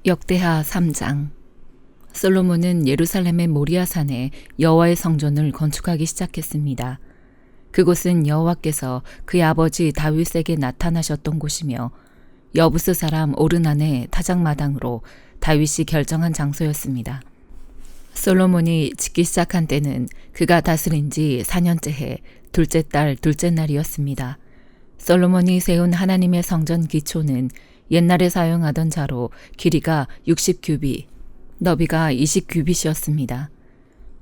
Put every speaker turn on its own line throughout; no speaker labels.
역대하 3장. 솔로몬은 예루살렘의 모리아산에 여호와의 성전을 건축하기 시작했습니다. 그곳은 여호와께서 그의 아버지 다윗에게 나타나셨던 곳이며 여부스 사람 오르난의 타작마당으로 다윗이 결정한 장소였습니다. 솔로몬이 짓기 시작한 때는 그가 다스린 지 4년째 해 둘째 달 둘째 날이었습니다. 솔로몬이 세운 하나님의 성전 기초는 옛날에 사용하던 자로 길이가 60규빗, 너비가 20규빗이었습니다.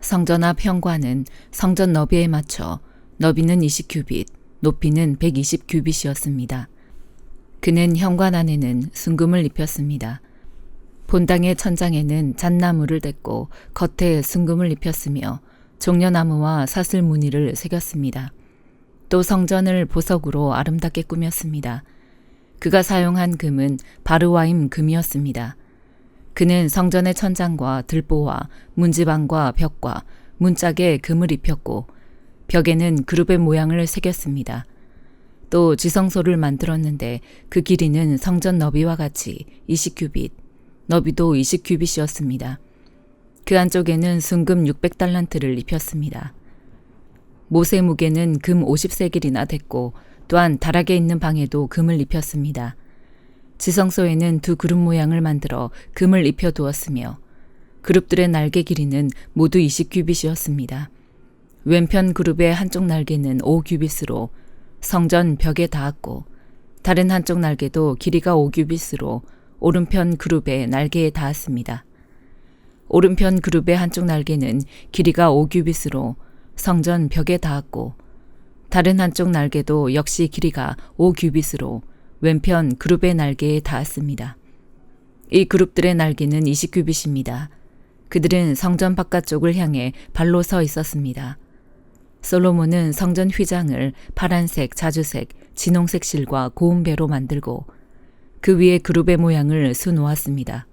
성전 앞 현관은 성전 너비에 맞춰 너비는 20규빗, 높이는 120규빗이었습니다. 그는 현관 안에는 순금을 입혔습니다. 본당의 천장에는 잣나무를 댔고 겉에 순금을 입혔으며 종려나무와 사슬 무늬를 새겼습니다. 또 성전을 보석으로 아름답게 꾸몄습니다. 그가 사용한 금은 바르와임 금이었습니다. 그는 성전의 천장과 들보와 문지방과 벽과 문짝에 금을 입혔고 벽에는 그룹의 모양을 새겼습니다. 또 지성소를 만들었는데 그 길이는 성전 너비와 같이 20규빗, 너비도 20규빗이었습니다. 그 안쪽에는 순금 600달란트를 입혔습니다. 모세 무게는 금 50세겔이나 됐고 또한 다락에 있는 방에도 금을 입혔습니다. 지성소에는 두 그룹 모양을 만들어 금을 입혀두었으며 그룹들의 날개 길이는 모두 20규빗이었습니다. 왼편 그룹의 한쪽 날개는 5규빗으로 성전 벽에 닿았고 다른 한쪽 날개도 길이가 5규빗으로 오른편 그룹의 날개에 닿았습니다. 오른편 그룹의 한쪽 날개는 길이가 5규빗으로 성전 벽에 닿았고 다른 한쪽 날개도 역시 길이가 5규빗으로 왼편 그룹의 날개에 닿았습니다. 이 그룹들의 날개는 20규빗입니다. 그들은 성전 바깥쪽을 향해 발로 서 있었습니다. 솔로몬은 성전 휘장을 파란색, 자주색, 진홍색 실과 고운 배로 만들고 그 위에 그룹의 모양을 수놓았습니다.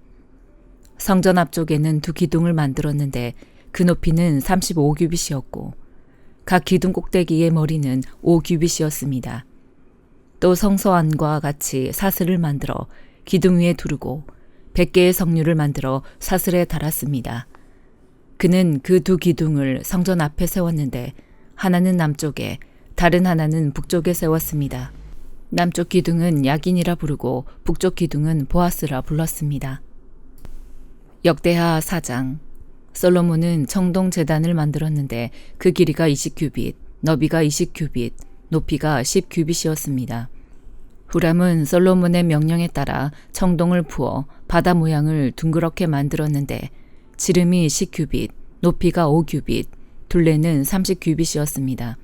성전 앞쪽에는 두 기둥을 만들었는데 그 높이는 35규빗이었고 각 기둥 꼭대기의 머리는 5규빗이었습니다. 또 성소 안과 같이 사슬을 만들어 기둥 위에 두르고 100개의 성류를 만들어 사슬에 달았습니다. 그는 그 두 기둥을 성전 앞에 세웠는데 하나는 남쪽에 다른 하나는 북쪽에 세웠습니다. 남쪽 기둥은 야긴이라 부르고 북쪽 기둥은 보아스라 불렀습니다. 역대하 4장. 솔로몬은 청동 제단을 만들었는데 그 길이가 20규빗, 너비가 20규빗, 높이가 10규빗이었습니다. 후람은 솔로몬의 명령에 따라 청동을 부어 바다 모양을 둥그렇게 만들었는데 지름이 10규빗, 높이가 5규빗, 둘레는 30규빗이었습니다.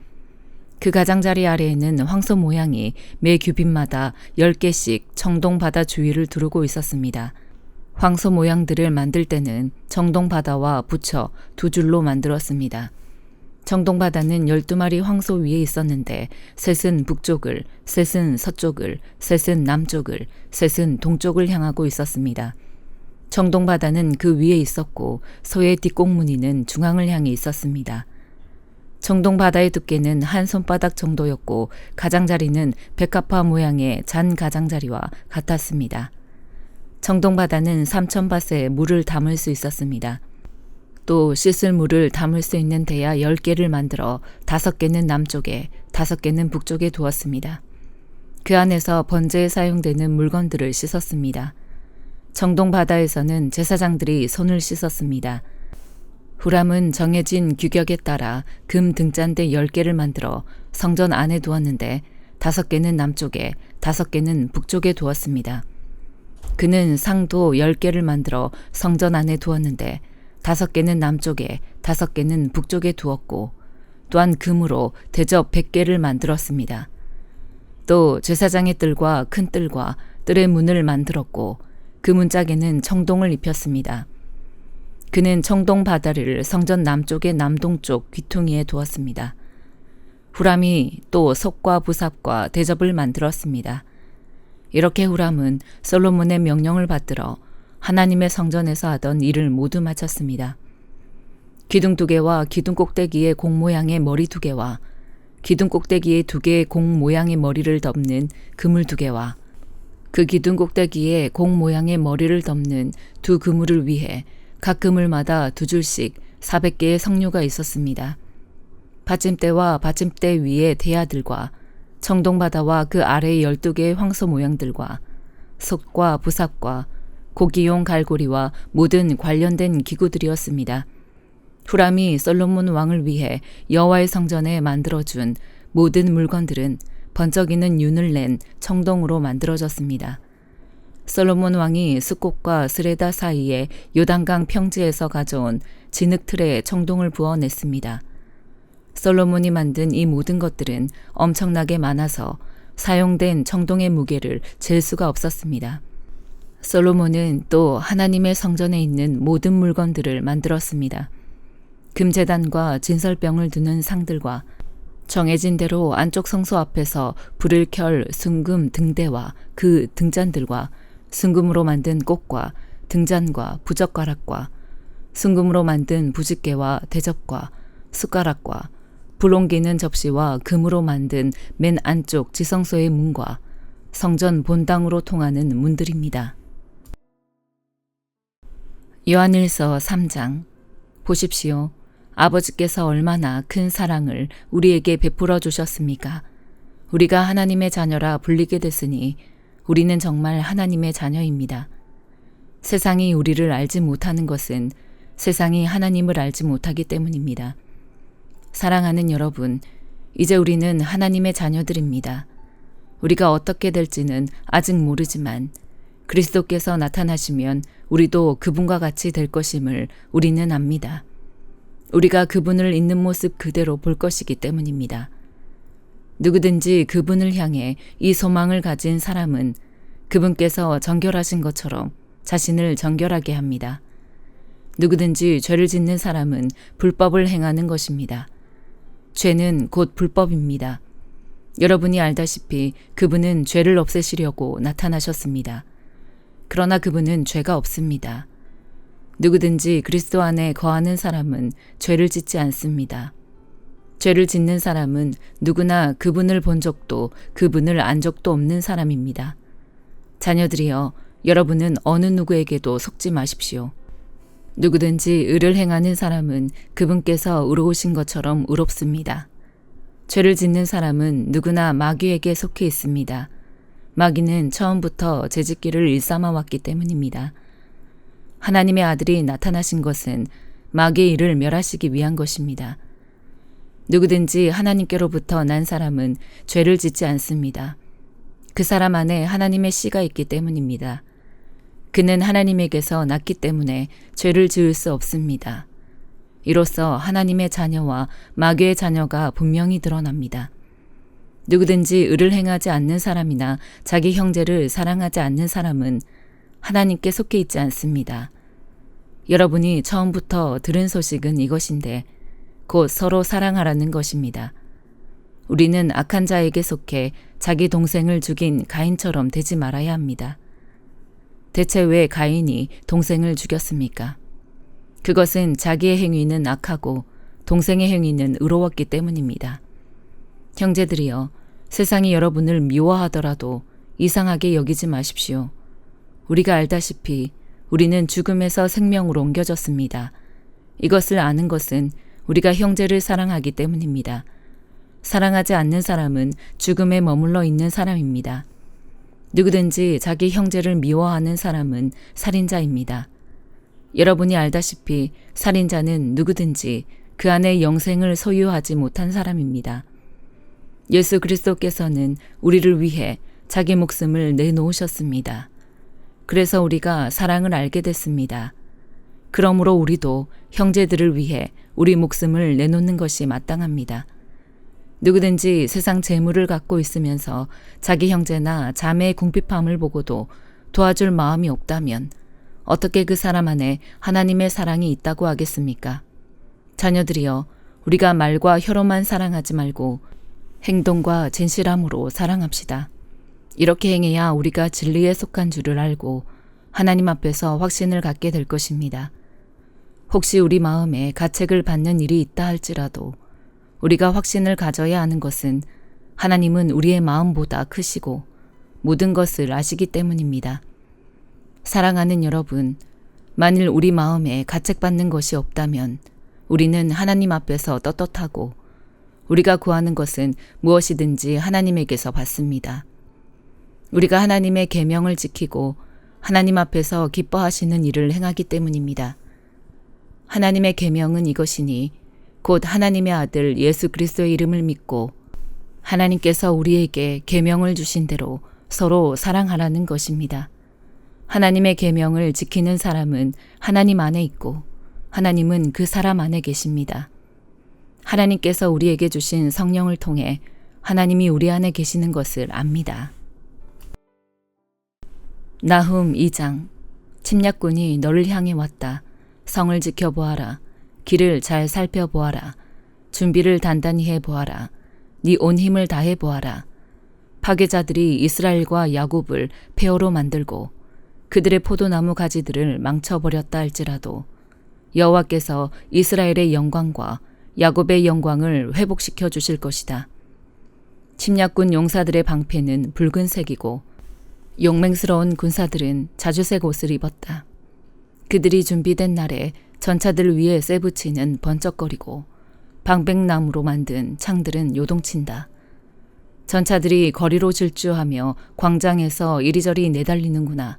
그 가장자리 아래에는 황소 모양이 매 규빗마다 10개씩 청동 바다 주위를 두르고 있었습니다. 황소 모양들을 만들 때는 청동바다와 붙여 두 줄로 만들었습니다. 청동바다는 12마리 황소 위에 있었는데 셋은 북쪽을, 셋은 서쪽을, 셋은 남쪽을, 셋은 동쪽을 향하고 있었습니다. 청동바다는 그 위에 있었고 소의 뒷공무니는 중앙을 향해 있었습니다. 청동바다의 두께는 한 손바닥 정도였고 가장자리는 백합화 모양의 잔 가장자리와 같았습니다. 청동바다는 3,000밭에 물을 담을 수 있었습니다. 또 씻을 물을 담을 수 있는 대야 10개를 만들어 5개는 남쪽에 5개는 북쪽에 두었습니다. 그 안에서 번제에 사용되는 물건들을 씻었습니다. 청동바다에서는 제사장들이 손을 씻었습니다. 후람은 정해진 규격에 따라 금 등잔대 10개를 만들어 성전 안에 두었는데 5개는 남쪽에 5개는 북쪽에 두었습니다. 그는 상도 10개를 만들어 성전 안에 두었는데 5개는 남쪽에 5개는 북쪽에 두었고 또한 금으로 대접 100개를 만들었습니다. 또 제사장의 뜰과 큰 뜰과 뜰의 문을 만들었고 그 문짝에는 청동을 입혔습니다. 그는 청동 바다를 성전 남쪽의 남동쪽 귀퉁이에 두었습니다. 후람이 또 석과 부삽과 대접을 만들었습니다. 이렇게 후람은 솔로몬의 명령을 받들어 하나님의 성전에서 하던 일을 모두 마쳤습니다. 기둥 2개와 기둥 꼭대기의 공 모양의 머리 2개와 기둥 꼭대기에 2개의 공 모양의 머리를 덮는 그물 2개와 그 기둥 꼭대기에 공 모양의 머리를 덮는 두 그물을 위해 각 그물마다 두 줄씩 400개의 석류가 있었습니다. 받침대와 받침대 위의 대야들과 청동바다와 그 아래의 12개의 황소 모양들과 솥과 부삽과 고기용 갈고리와 모든 관련된 기구들이었습니다. 후람이 솔로몬 왕을 위해 여호와의 성전에 만들어준 모든 물건들은 번쩍이는 윤을 낸 청동으로 만들어졌습니다. 솔로몬 왕이 숫꽃과 스레다 사이의 요단강 평지에서 가져온 진흙틀에 청동을 부어냈습니다. 솔로몬이 만든 이 모든 것들은 엄청나게 많아서 사용된 청동의 무게를 잴 수가 없었습니다. 솔로몬은 또 하나님의 성전에 있는 모든 물건들을 만들었습니다. 금제단과 진설병을 두는 상들과 정해진 대로 안쪽 성소 앞에서 불을 켤 순금 등대와 그 등잔들과 순금으로 만든 꽃과 등잔과 부젓가락과 순금으로 만든 부집개와 대접과 숟가락과 불 옮기는 접시와 금으로 만든 맨 안쪽 지성소의 문과 성전 본당으로 통하는 문들입니다. 요한일서 3장. 보십시오. 아버지께서 얼마나 큰 사랑을 우리에게 베풀어 주셨습니까? 우리가 하나님의 자녀라 불리게 됐으니 우리는 정말 하나님의 자녀입니다. 세상이 우리를 알지 못하는 것은 세상이 하나님을 알지 못하기 때문입니다. 사랑하는 여러분, 이제 우리는 하나님의 자녀들입니다. 우리가 어떻게 될지는 아직 모르지만 그리스도께서 나타나시면 우리도 그분과 같이 될 것임을 우리는 압니다. 우리가 그분을 있는 모습 그대로 볼 것이기 때문입니다. 누구든지 그분을 향해 이 소망을 가진 사람은 그분께서 정결하신 것처럼 자신을 정결하게 합니다. 누구든지 죄를 짓는 사람은 불법을 행하는 것입니다. 죄는 곧 불법입니다. 여러분이 알다시피 그분은 죄를 없애시려고 나타나셨습니다. 그러나 그분은 죄가 없습니다. 누구든지 그리스도 안에 거하는 사람은 죄를 짓지 않습니다. 죄를 짓는 사람은 누구나 그분을 본 적도 그분을 안 적도 없는 사람입니다. 자녀들이여, 여러분은 어느 누구에게도 속지 마십시오. 누구든지 의를 행하는 사람은 그분께서 의로우신 것처럼 의롭습니다. 죄를 짓는 사람은 누구나 마귀에게 속해 있습니다. 마귀는 처음부터 죄짓기를 일삼아 왔기 때문입니다. 하나님의 아들이 나타나신 것은 마귀의 일을 멸하시기 위한 것입니다. 누구든지 하나님께로부터 난 사람은 죄를 짓지 않습니다. 그 사람 안에 하나님의 씨가 있기 때문입니다. 그는 하나님에게서 났기 때문에 죄를 지을 수 없습니다. 이로써 하나님의 자녀와 마귀의 자녀가 분명히 드러납니다. 누구든지 의를 행하지 않는 사람이나 자기 형제를 사랑하지 않는 사람은 하나님께 속해 있지 않습니다. 여러분이 처음부터 들은 소식은 이것인데 곧 서로 사랑하라는 것입니다. 우리는 악한 자에게 속해 자기 동생을 죽인 가인처럼 되지 말아야 합니다. 대체 왜 가인이 동생을 죽였습니까? 그것은 자기의 행위는 악하고 동생의 행위는 의로웠기 때문입니다. 형제들이여, 세상이 여러분을 미워하더라도 이상하게 여기지 마십시오. 우리가 알다시피 우리는 죽음에서 생명으로 옮겨졌습니다. 이것을 아는 것은 우리가 형제를 사랑하기 때문입니다. 사랑하지 않는 사람은 죽음에 머물러 있는 사람입니다. 누구든지 자기 형제를 미워하는 사람은 살인자입니다. 여러분이 알다시피 살인자는 누구든지 그 안에 영생을 소유하지 못한 사람입니다. 예수 그리스도께서는 우리를 위해 자기 목숨을 내놓으셨습니다. 그래서 우리가 사랑을 알게 됐습니다. 그러므로 우리도 형제들을 위해 우리 목숨을 내놓는 것이 마땅합니다. 누구든지 세상 재물을 갖고 있으면서 자기 형제나 자매의 궁핍함을 보고도 도와줄 마음이 없다면 어떻게 그 사람 안에 하나님의 사랑이 있다고 하겠습니까? 자녀들이여, 우리가 말과 혀로만 사랑하지 말고 행동과 진실함으로 사랑합시다. 이렇게 행해야 우리가 진리에 속한 줄을 알고 하나님 앞에서 확신을 갖게 될 것입니다. 혹시 우리 마음에 가책을 받는 일이 있다 할지라도 우리가 확신을 가져야 하는 것은 하나님은 우리의 마음보다 크시고 모든 것을 아시기 때문입니다. 사랑하는 여러분, 만일 우리 마음에 가책받는 것이 없다면 우리는 하나님 앞에서 떳떳하고 우리가 구하는 것은 무엇이든지 하나님에게서 받습니다. 우리가 하나님의 계명을 지키고 하나님 앞에서 기뻐하시는 일을 행하기 때문입니다. 하나님의 계명은 이것이니 곧 하나님의 아들 예수 그리스도의 이름을 믿고 하나님께서 우리에게 계명을 주신 대로 서로 사랑하라는 것입니다. 하나님의 계명을 지키는 사람은 하나님 안에 있고 하나님은 그 사람 안에 계십니다. 하나님께서 우리에게 주신 성령을 통해 하나님이 우리 안에 계시는 것을 압니다. 나훔 2장. 침략군이 너를 향해 왔다. 성을 지켜보아라. 길을 잘 살펴보아라. 준비를 단단히 해보아라. 네 온 힘을 다해 보아라. 파괴자들이 이스라엘과 야곱을 폐허로 만들고 그들의 포도나무 가지들을 망쳐버렸다 할지라도 여호와께서 이스라엘의 영광과 야곱의 영광을 회복시켜 주실 것이다. 침략군 용사들의 방패는 붉은색이고 용맹스러운 군사들은 자주색 옷을 입었다. 그들이 준비된 날에 전차들 위에 쇠붙이는 번쩍거리고 방백나무로 만든 창들은 요동친다. 전차들이 거리로 질주하며 광장에서 이리저리 내달리는구나.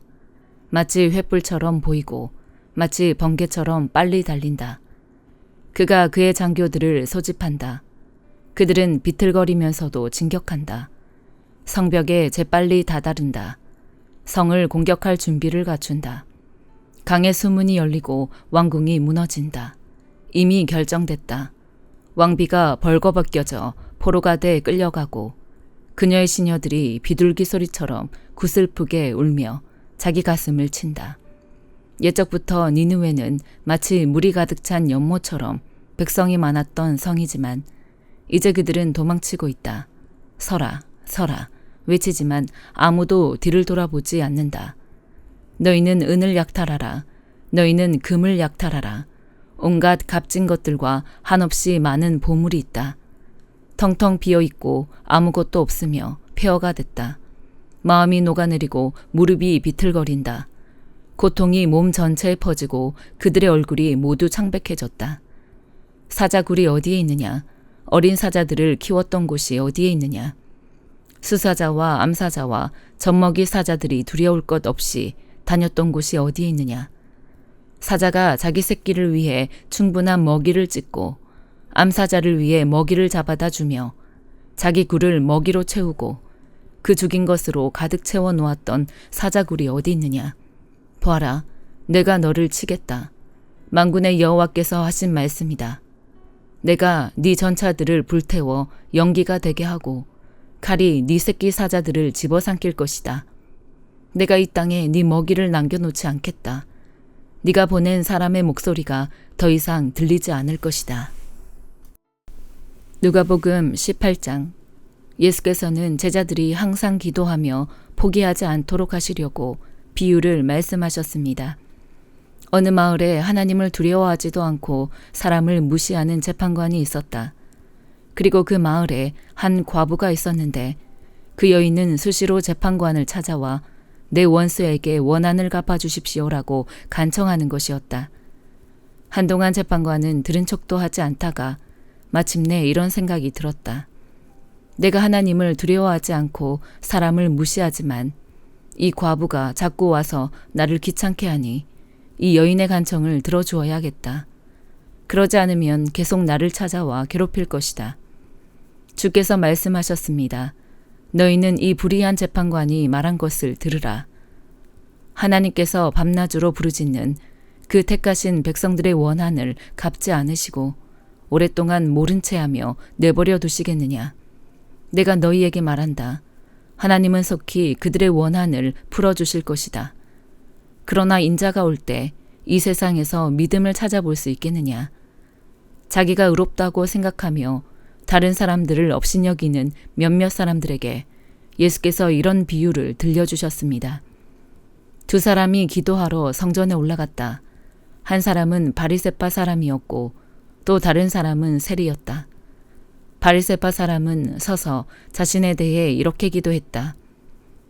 마치 횃불처럼 보이고 마치 번개처럼 빨리 달린다. 그가 그의 장교들을 소집한다. 그들은 비틀거리면서도 진격한다. 성벽에 재빨리 다다른다. 성을 공격할 준비를 갖춘다. 강의 수문이 열리고 왕궁이 무너진다. 이미 결정됐다. 왕비가 벌거벗겨져 포로가 돼 끌려가고 그녀의 시녀들이 비둘기 소리처럼 구슬프게 울며 자기 가슴을 친다. 옛적부터 니느웨는 마치 물이 가득 찬 연못처럼 백성이 많았던 성이지만 이제 그들은 도망치고 있다. 서라, 서라 외치지만 아무도 뒤를 돌아보지 않는다. 너희는 은을 약탈하라. 너희는 금을 약탈하라. 온갖 값진 것들과 한없이 많은 보물이 있다. 텅텅 비어있고 아무것도 없으며 폐허가 됐다. 마음이 녹아내리고 무릎이 비틀거린다. 고통이 몸 전체에 퍼지고 그들의 얼굴이 모두 창백해졌다. 사자굴이 어디에 있느냐? 어린 사자들을 키웠던 곳이 어디에 있느냐? 수사자와 암사자와 젖먹이 사자들이 두려울 것 없이 다녔던 곳이 어디에 있느냐? 사자가 자기 새끼를 위해 충분한 먹이를 찢고 암사자를 위해 먹이를 잡아다 주며 자기 굴을 먹이로 채우고 그 죽인 것으로 가득 채워 놓았던 사자굴이 어디 있느냐? 보아라, 내가 너를 치겠다. 만군의 여호와께서 하신 말씀이다. 내가 네 전차들을 불태워 연기가 되게 하고 칼이 네 새끼 사자들을 집어삼킬 것이다. 내가 이 땅에 네 먹이를 남겨놓지 않겠다. 네가 보낸 사람의 목소리가 더 이상 들리지 않을 것이다. 누가복음 18장. 예수께서는 제자들이 항상 기도하며 포기하지 않도록 하시려고 비유를 말씀하셨습니다. 어느 마을에 하나님을 두려워하지도 않고 사람을 무시하는 재판관이 있었다. 그리고 그 마을에 한 과부가 있었는데 그 여인은 수시로 재판관을 찾아와 내 원수에게 원한을 갚아주십시오라고 간청하는 것이었다. 한동안 재판관은 들은 척도 하지 않다가 마침내 이런 생각이 들었다. 내가 하나님을 두려워하지 않고 사람을 무시하지만 이 과부가 자꾸 와서 나를 귀찮게 하니 이 여인의 간청을 들어주어야겠다. 그러지 않으면 계속 나를 찾아와 괴롭힐 것이다. 주께서 말씀하셨습니다. 너희는 이 불의한 재판관이 말한 것을 들으라. 하나님께서 밤낮으로 부르짖는 그 택하신 백성들의 원한을 갚지 않으시고 오랫동안 모른 채하며 내버려 두시겠느냐. 내가 너희에게 말한다. 하나님은 속히 그들의 원한을 풀어주실 것이다. 그러나 인자가 올 때 이 세상에서 믿음을 찾아볼 수 있겠느냐. 자기가 의롭다고 생각하며 다른 사람들을 업신여기는 몇몇 사람들에게 예수께서 이런 비유를 들려주셨습니다. 두 사람이 기도하러 성전에 올라갔다. 한 사람은 바리새파 사람이었고 또 다른 사람은 세리였다. 바리새파 사람은 서서 자신에 대해 이렇게 기도했다.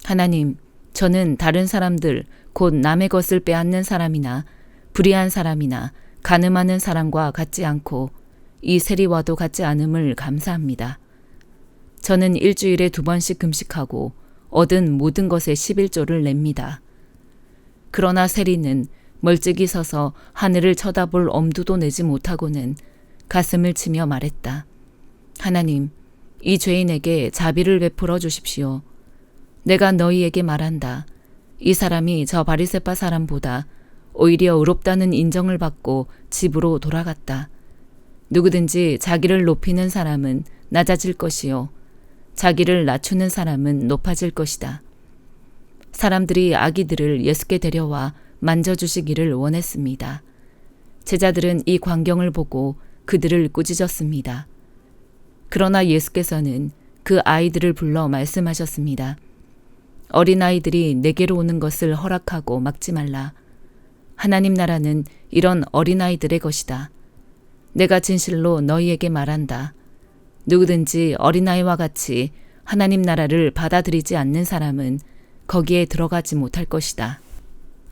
하나님, 저는 다른 사람들, 곧 남의 것을 빼앗는 사람이나 불의한 사람이나 간음하는 사람과 같지 않고 이 세리와도 같지 않음을 감사합니다. 저는 일주일에 2번씩 금식하고 얻은 모든 것의 11조를 냅니다. 그러나 세리는 멀찍이 서서 하늘을 쳐다볼 엄두도 내지 못하고는 가슴을 치며 말했다. 하나님, 이 죄인에게 자비를 베풀어 주십시오. 내가 너희에게 말한다. 이 사람이 저 바리새파 사람보다 오히려 의롭다는 인정을 받고 집으로 돌아갔다. 누구든지 자기를 높이는 사람은 낮아질 것이요. 자기를 낮추는 사람은 높아질 것이다. 사람들이 아기들을 예수께 데려와 만져주시기를 원했습니다. 제자들은 이 광경을 보고 그들을 꾸짖었습니다. 그러나 예수께서는 그 아이들을 불러 말씀하셨습니다. 어린아이들이 내게로 오는 것을 허락하고 막지 말라. 하나님 나라는 이런 어린아이들의 것이다. 내가 진실로 너희에게 말한다. 누구든지 어린아이와 같이 하나님 나라를 받아들이지 않는 사람은 거기에 들어가지 못할 것이다.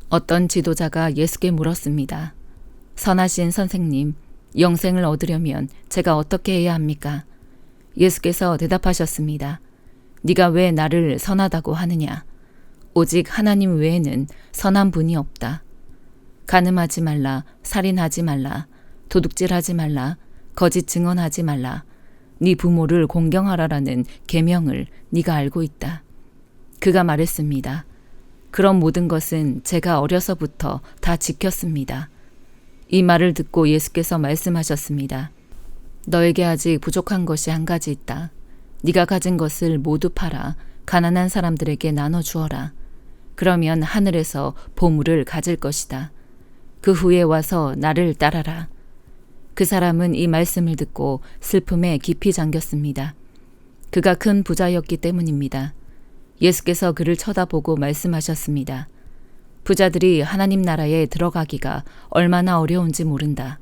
어떤 지도자가 예수께 물었습니다. 선하신 선생님, 영생을 얻으려면 제가 어떻게 해야 합니까? 예수께서 대답하셨습니다. 네가 왜 나를 선하다고 하느냐? 오직 하나님 외에는 선한 분이 없다. 간음하지 말라, 살인하지 말라, 도둑질하지 말라, 거짓 증언하지 말라, 네 부모를 공경하라라는 계명을 네가 알고 있다. 그가 말했습니다. 그런 모든 것은 제가 어려서부터 다 지켰습니다. 이 말을 듣고 예수께서 말씀하셨습니다. 너에게 아직 부족한 것이 한 가지 있다. 네가 가진 것을 모두 팔아 가난한 사람들에게 나눠 주어라. 그러면 하늘에서 보물을 가질 것이다. 그 후에 와서 나를 따라라. 그 사람은 이 말씀을 듣고 슬픔에 깊이 잠겼습니다. 그가 큰 부자였기 때문입니다. 예수께서 그를 쳐다보고 말씀하셨습니다. 부자들이 하나님 나라에 들어가기가 얼마나 어려운지 모른다.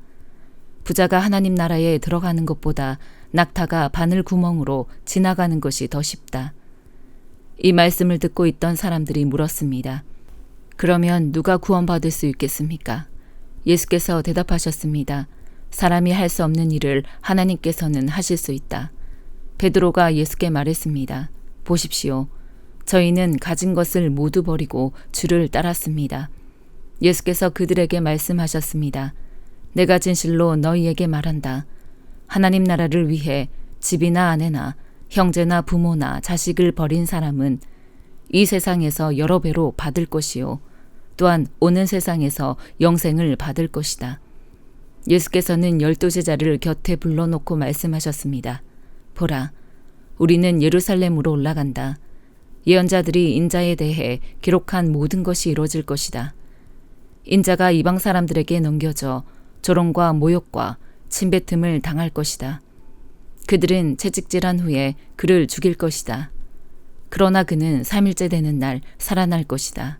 부자가 하나님 나라에 들어가는 것보다 낙타가 바늘 구멍으로 지나가는 것이 더 쉽다. 이 말씀을 듣고 있던 사람들이 물었습니다. 그러면 누가 구원받을 수 있겠습니까? 예수께서 대답하셨습니다. 사람이 할 수 없는 일을 하나님께서는 하실 수 있다. 베드로가 예수께 말했습니다. 보십시오. 저희는 가진 것을 모두 버리고 주를 따랐습니다. 예수께서 그들에게 말씀하셨습니다. 내가 진실로 너희에게 말한다. 하나님 나라를 위해 집이나 아내나 형제나 부모나 자식을 버린 사람은 이 세상에서 여러 배로 받을 것이요. 또한 오는 세상에서 영생을 받을 것이다. 예수께서는 12제자를 곁에 불러놓고 말씀하셨습니다. 보라, 우리는 예루살렘으로 올라간다. 예언자들이 인자에 대해 기록한 모든 것이 이루어질 것이다. 인자가 이방 사람들에게 넘겨져 조롱과 모욕과 침뱉음을 당할 것이다. 그들은 채찍질한 후에 그를 죽일 것이다. 그러나 그는 3일째 되는 날 살아날 것이다.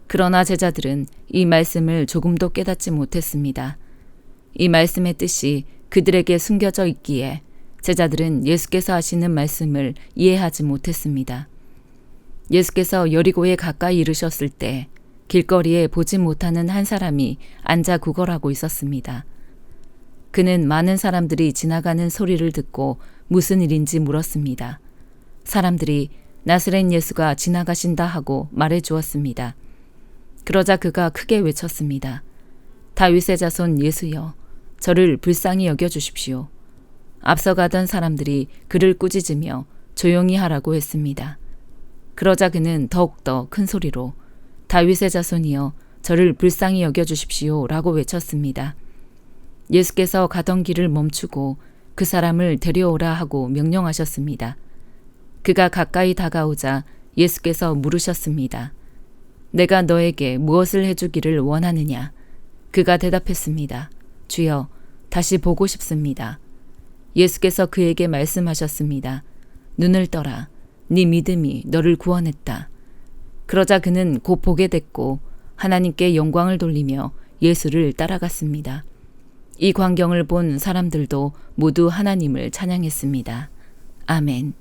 그러나 제자들은 이 말씀을 조금도 깨닫지 못했습니다. 이 말씀의 뜻이 그들에게 숨겨져 있기에 제자들은 예수께서 하시는 말씀을 이해하지 못했습니다. 예수께서 여리고에 가까이 이르셨을 때 길거리에 보지 못하는 한 사람이 앉아 구걸하고 있었습니다. 그는 많은 사람들이 지나가는 소리를 듣고 무슨 일인지 물었습니다. 사람들이 나스렛 예수가 지나가신다 하고 말해 주었습니다. 그러자 그가 크게 외쳤습니다. 다윗의 자손 예수여, 저를 불쌍히 여겨 주십시오. 앞서가던 사람들이 그를 꾸짖으며 조용히 하라고 했습니다. 그러자 그는 더욱더 큰 소리로 다윗의 자손이여, 저를 불쌍히 여겨 주십시오 라고 외쳤습니다. 예수께서 가던 길을 멈추고 그 사람을 데려오라 하고 명령하셨습니다. 그가 가까이 다가오자 예수께서 물으셨습니다. 내가 너에게 무엇을 해주기를 원하느냐? 그가 대답했습니다. 주여, 다시 보고 싶습니다. 예수께서 그에게 말씀하셨습니다. 눈을 떠라. 네 믿음이 너를 구원했다. 그러자 그는 곧 보게 됐고 하나님께 영광을 돌리며 예수를 따라갔습니다. 이 광경을 본 사람들도 모두 하나님을 찬양했습니다. 아멘.